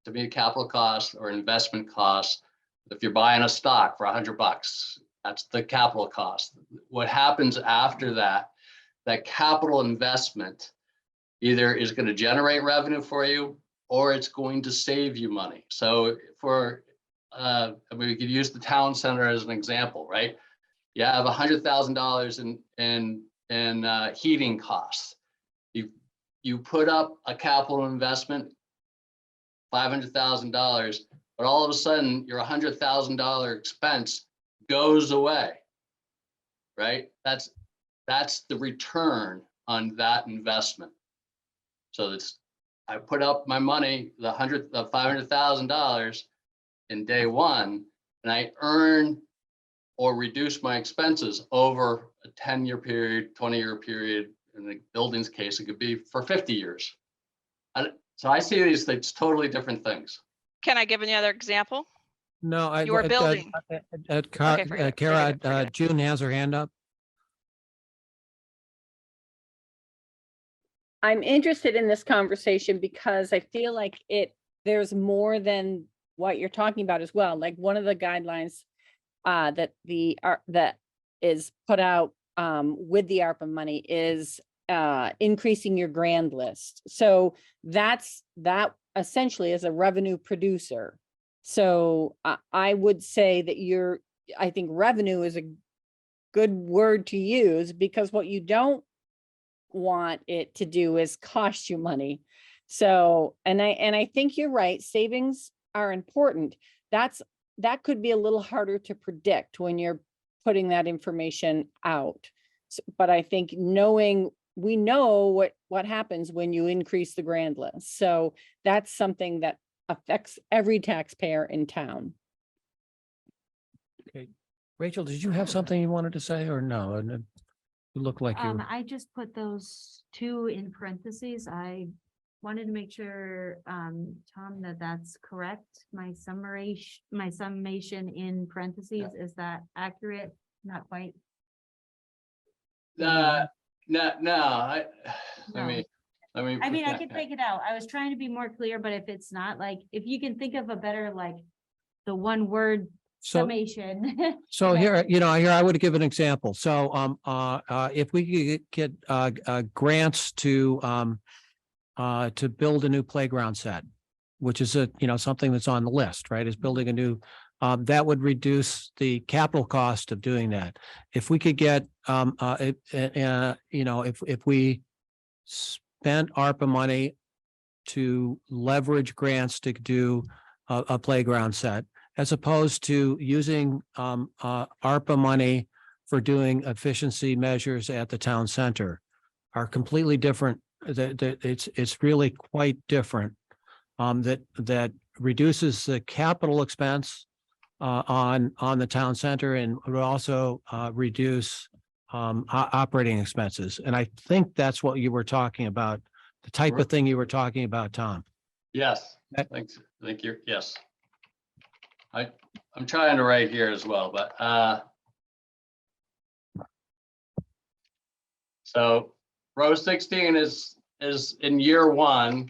To me, capital cost or investment cost, if you're buying a stock for $100, that's the capital cost. What happens after that, that capital investment either is going to generate revenue for you or it's going to save you money. So we could use the town center as an example, right? You have $100,000 in heating costs. You put up a capital investment, $500,000, but all of a sudden your $100,000 expense goes away, right? That's the return on that investment. So I put up my money, the $500,000 in day one, and I earn or reduce my expenses over a 10-year period, 20-year period. In the building's case, it could be for 50 years. So I see these things totally different things. Can I give another example? No, Your building. Kara, June has her hand up. I'm interested in this conversation because I feel like there's more than what you're talking about as well. Like one of the guidelines that is put out with the ARPA money is increasing your grand list. So that essentially is a revenue producer. So I would say that I think revenue is a good word to use, because what you don't want it to do is cost you money. So, and I think you're right, savings are important. That could be a little harder to predict when you're putting that information out. But I think we know what happens when you increase the grand list. So that's something that affects every taxpayer in town. Okay. Rachel, did you have something you wanted to say or no? And you look like you. I just put those two in parentheses. I wanted to make sure, Tom, that's correct. My summation in parentheses, is that accurate? Not quite. No, let No. me. I mean, I could take it out. I was trying to be more clear, but if it's not, like, if you can think of a better, like, the one word So, summation. so here, here I would give an example. So, if we could get grants to build a new playground set, which is something that's on the list, right? Is building a new, that would reduce the capital cost of doing that. If we could get, if we spent ARPA money to leverage grants to do a playground set, as opposed to using ARPA money for doing efficiency measures at the town center, are completely different. It's really quite different. That reduces the capital expense on the town center, and would also reduce operating expenses. And I think that's what you were talking about, the type of thing you were talking about, Tom. Yes, thanks. Thank you. Yes. I'm trying to write here as well, but so row 16 is in year one,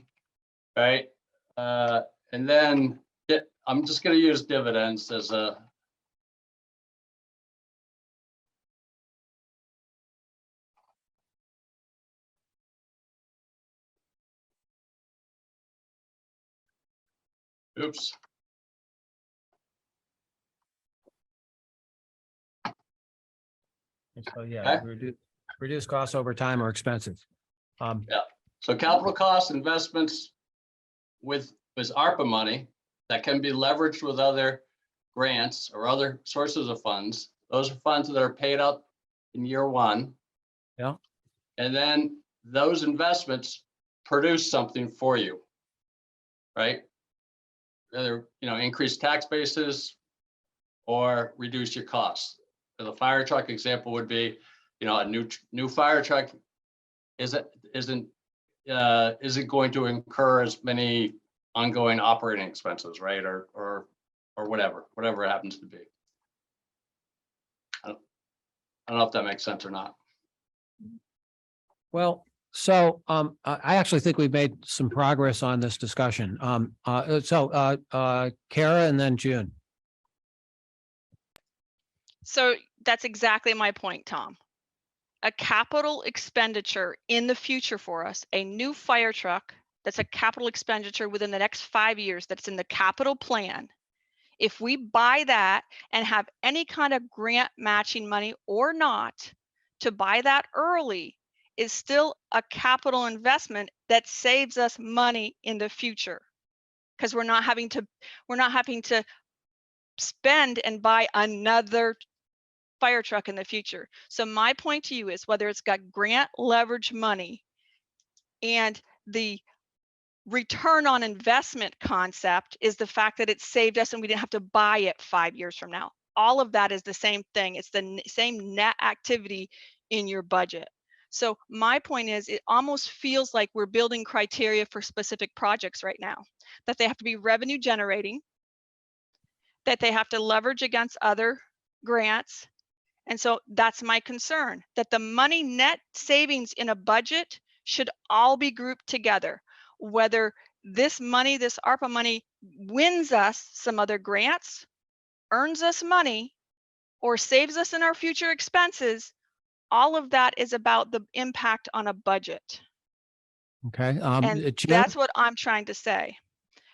right? And then I'm just going to use dividends as a. Oops. So yeah, Okay. reduce costs over time or expensive. So capital costs, investments with ARPA money that can be leveraged with other grants or other sources of funds. Those are funds that are paid out in year one. Yeah. And then those investments produce something for you, right? Either, increase tax bases or reduce your costs. The fire truck example would be, a new fire truck isn't going to incur as many ongoing operating expenses, right? Or whatever it happens to be. I don't know if that makes sense or not. Well, so I actually think we've made some progress on this discussion. Kara and then June. So that's exactly my point, Tom. A capital expenditure in the future for us, a new fire truck, that's a capital expenditure within the next 5 years, that's in the capital plan. If we buy that and have any kind of grant matching money or not, to buy that early is still a capital investment that saves us money in the future, because we're not having to spend and buy another fire truck in the future. So my point to you is, whether it's got grant leverage money and the return on investment concept is the fact that it saved us and we didn't have to buy it 5 years from now. All of that is the same thing. It's the same net activity in your budget. So my point is, it almost feels like we're building criteria for specific projects right now, that they have to be revenue generating, that they have to leverage against other grants. And so that's my concern, that the money net savings in a budget should all be grouped together. Whether this money, this ARPA money, wins us some other grants, earns us money, or saves us in our future expenses, all of that is about the impact on a budget. Okay. And June? that's what I'm trying to say.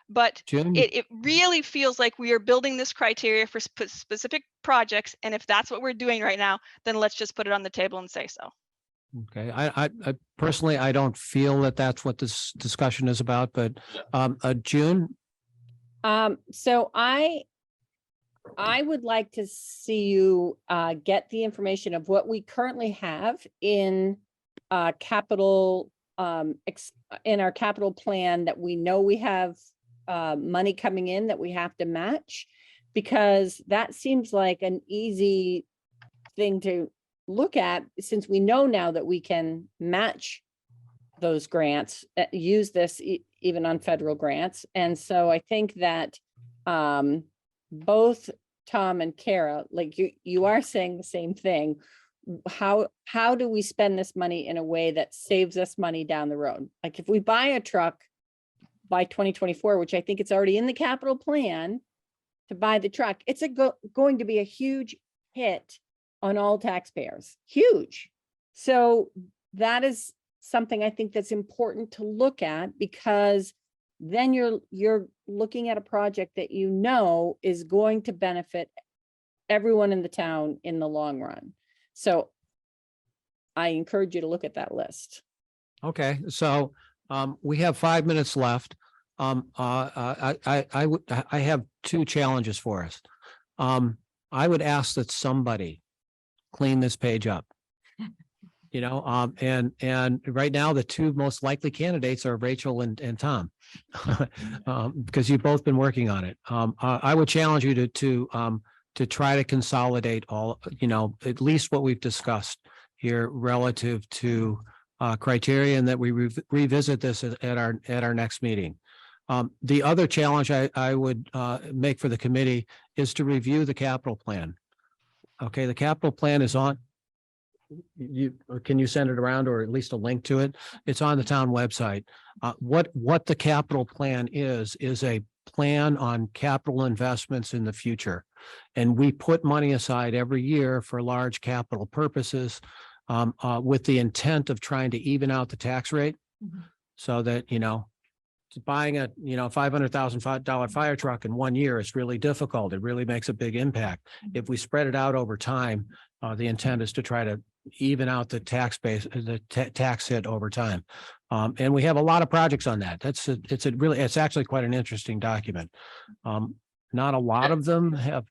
But June, it really feels like we are building this criteria for specific projects. And if that's what we're doing right now, then let's just put it on the table and say so. okay, I personally, I don't feel that that's what this discussion is about, but June, So I would like to see you get the information of what we currently have in capital in our capital plan that we know we have money coming in that we have to match, because that seems like an easy thing to look at, since we know now that we can match those grants, use this even on federal grants. And so I think that both Tom and Kara, like you are saying the same thing. How do we spend this money in a way that saves us money down the road? Like if we buy a truck by 2024, which I think it's already in the capital plan to buy the truck, it's going to be a huge hit on all taxpayers, huge. So that is something I think that's important to look at, because then you're looking at a project that you know is going to benefit everyone in the town in the long run. So I encourage you to look at that list. okay, so we have 5 minutes left. I have two challenges for us. I would ask that somebody clean this page up. You know, and right now, the two most likely candidates are Rachel and Tom. Because you've both been working on it. I would challenge you to try to consolidate all, you know, at least what we've discussed here relative to criteria, and that we revisit this at our next meeting. The other challenge I would make for the committee is to review the capital plan. Okay, the capital plan is on. Can you send it around, or at least a link to it? It's on the town website. What the capital plan is a plan on capital investments in the future. And we put money aside every year for large capital purposes with the intent of trying to even out the tax rate so that, you know, buying a, you know, $500,000 fire truck in 1 year is really difficult. It really makes a big impact. If we spread it out over time, the intent is to try to even out the tax base, the tax hit over time. And we have a lot of projects on that. It's actually quite an interesting document. Not a lot of them have.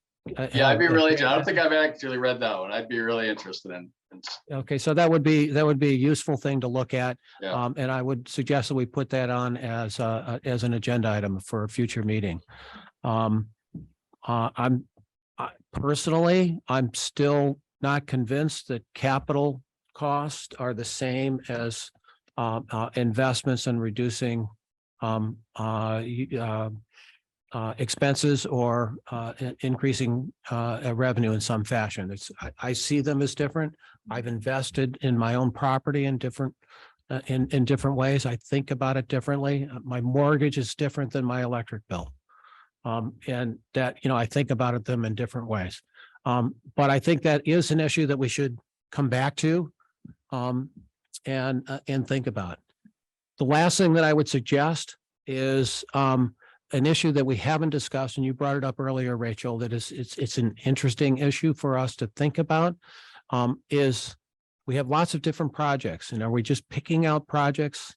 Yeah, I'd be really, I don't think I've actually read that one. I'd be really interested in. Okay, so that would be a useful thing to look at. Yeah. And I would suggest that we put that on as an agenda item for a future meeting. Personally, I'm still not convinced that capital costs are the same as investments in reducing expenses or increasing revenue in some fashion. I see them as different. I've invested in my own property in different ways. I think about it differently. My mortgage is different than my electric bill. And that, you know, I think about them in different ways. But I think that is an issue that we should come back to and think about. The last thing that I would suggest is an issue that we haven't discussed, and you brought it up earlier, Rachel, that it's an interesting issue for us to think about, is we have lots of different projects, and are we just picking out projects?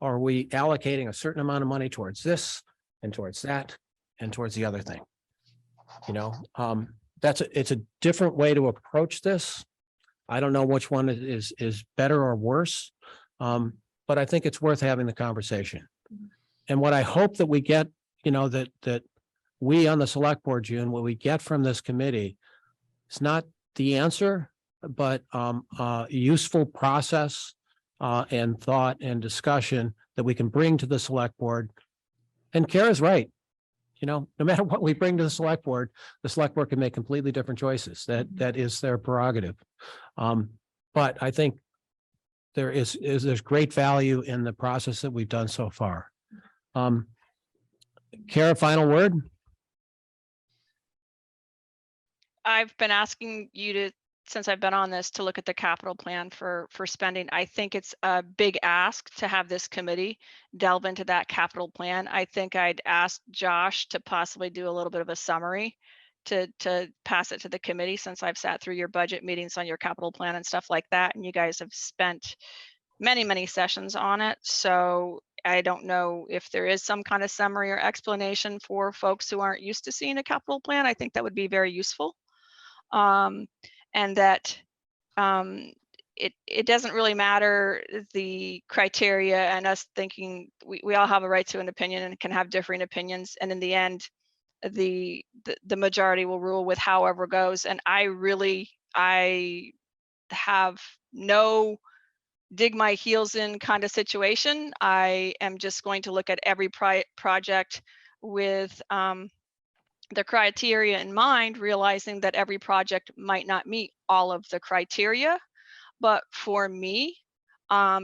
Or are we allocating a certain amount of money towards this and towards that and towards the other thing? You know, it's a different way to approach this. I don't know which one is better or worse, but I think it's worth having the conversation. And what I hope that we get, you know, that we on the select board, June, what we get from this committee is not the answer, but useful process and thought and discussion that we can bring to the select board. And Kara's right. You know, no matter what we bring to the select board can make completely different choices. That is their prerogative. But I think there's great value in the process that we've done so far. Kara, final word? I've been asking you to since I've been on this, to look at the capital plan for spending. I think it's a big ask to have this committee delve into that capital plan. I think I'd ask Josh to possibly do a little bit of a summary to pass it to the committee, since I've sat through your budget meetings on your capital plan and stuff like that, and you guys have spent many sessions on it. So I don't know if there is some kind of summary or explanation for folks who aren't used to seeing a capital plan. I think that would be very useful. And that it doesn't really matter the criteria and us thinking we all have a right to an opinion and can have differing opinions. And in the end, the majority will rule with however goes. And I have no dig my heels in kind of situation. I am just going to look at every project with the criteria in mind, realizing that every project might not meet all of the criteria. But for me,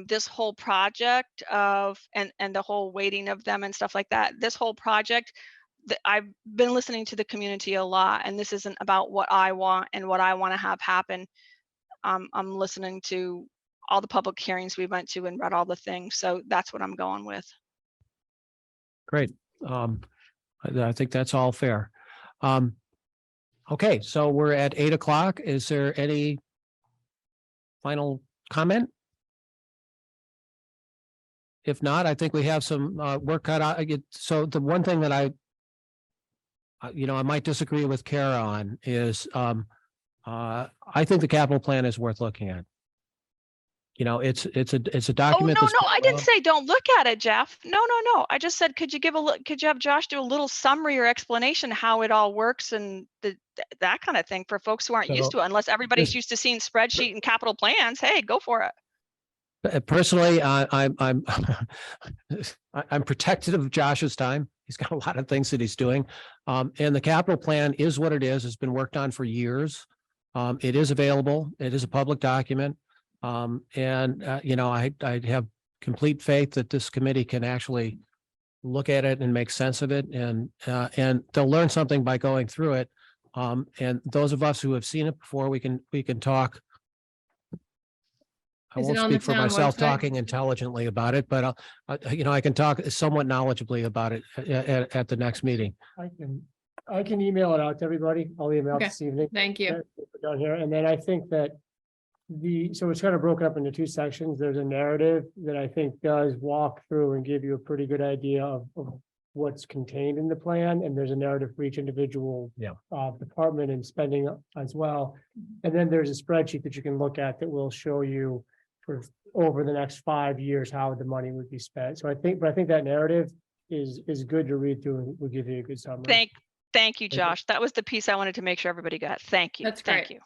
this whole project of and the whole weighting of them and stuff like that, this whole project, I've been listening to the community a lot, and this isn't about what I want and what I want to have happen. I'm listening to all the public hearings we went to and read all the things. So that's what I'm going with. Great. I think that's all fair. Okay, so we're at 8 o'clock. Is there any final comment? If not, I think we have some work cut out. So the one thing that I might disagree with Kara on is I think the capital plan is worth looking at. It's a Oh, document. no, that's no, I didn't say don't look at it, Jeff. No. I just said, could you have Josh do a little summary or explanation how it all works and that kind of thing for folks who aren't used to it, unless everybody's used to seeing spreadsheet and capital plans. Hey, go for it. Personally, I'm protective of Josh's time. He's got a lot of things that he's doing. And the capital plan is what it is. It's been worked on for years. It is available. It is a public document. I have complete faith that this committee can actually look at it and make sense of it, and they'll learn something by going through it. And those of us who have seen it before, we can talk. I Is it won't on the speak for town myself website? talking intelligently about it, but I can talk somewhat knowledgeably about it at the next meeting. I can email it out to everybody. I'll email it Okay. this evening. Thank you. Down here, and then I think that so it's kind of broken up into two sections. There's a narrative that I think does walk through and give you a pretty good idea of what's contained in the plan, and there's a narrative for each individual department and spending as well. And then there's a spreadsheet that you can look at that will show you for over the next 5 years how the money would be spent. So I think that narrative is good to read through and will give you a good summary. Thank you, Josh. That was the piece I wanted to make sure everybody got. Thank you. That's Thank great. you.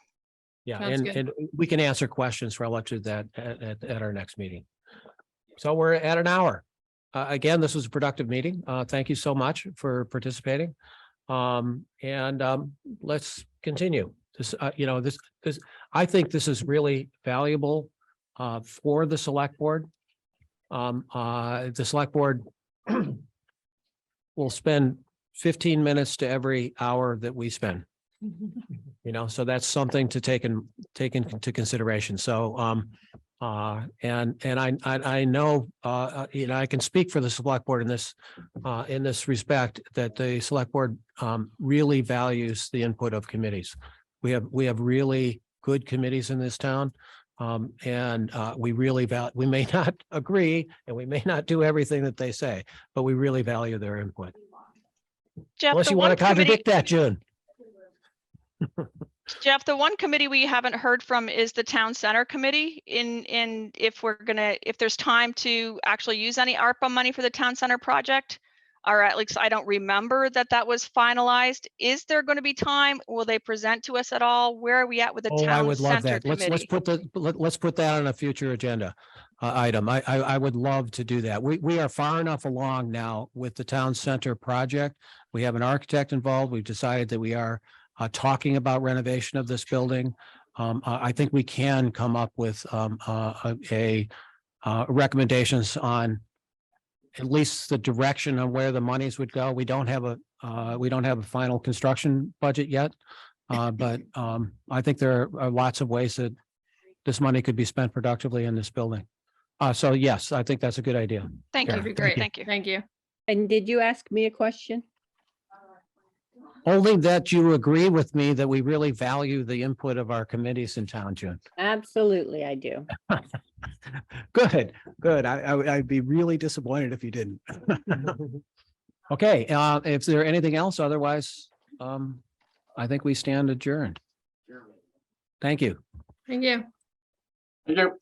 Yeah, Sounds good. and we can answer questions relative to that at our next meeting. So we're at an hour. Again, this was a productive meeting. Thank you so much for participating. Let's continue. This, I think this is really valuable for the select board. The select board will spend 15 minutes to every hour that we spend. So that's something to take into consideration. So, and I know, I can speak for the select board in this respect, that the select board really values the input of committees. We have really good committees in this town. And we really we may not agree and we may not do everything that they say, but we really value their input. Jeff, Unless the you one want to committee, contradict that, June. Jeff, the one committee we haven't heard from is the town center committee. If there's time to actually use any ARPA money for the town center project, or at least I don't remember that was finalized. Is there going to be time? Will they present to us at all? Where are we at with the Oh, I town would love center that. Let's committee? let's put that on a future agenda item. I would love to do that. We are far enough along now with the town center project. We have an architect involved. We've decided that we are talking about renovation of this building. I think we can come up with recommendations on at least the direction on where the monies would go. We don't have a final construction budget yet. But I think there are lots of ways that this money could be spent productively in this building. So yes, I think that's a good idea. Thank Yeah, you. thank Great. you. Thank you. Thank you. And did you ask me a question? Only that you agree with me that we really value the input of our committees in town, June. Absolutely, I do. Good, good. I'd be really disappointed if you didn't. Okay, if there anything else, otherwise, I think we stand adjourned. Thank you. Thank you. Thank you.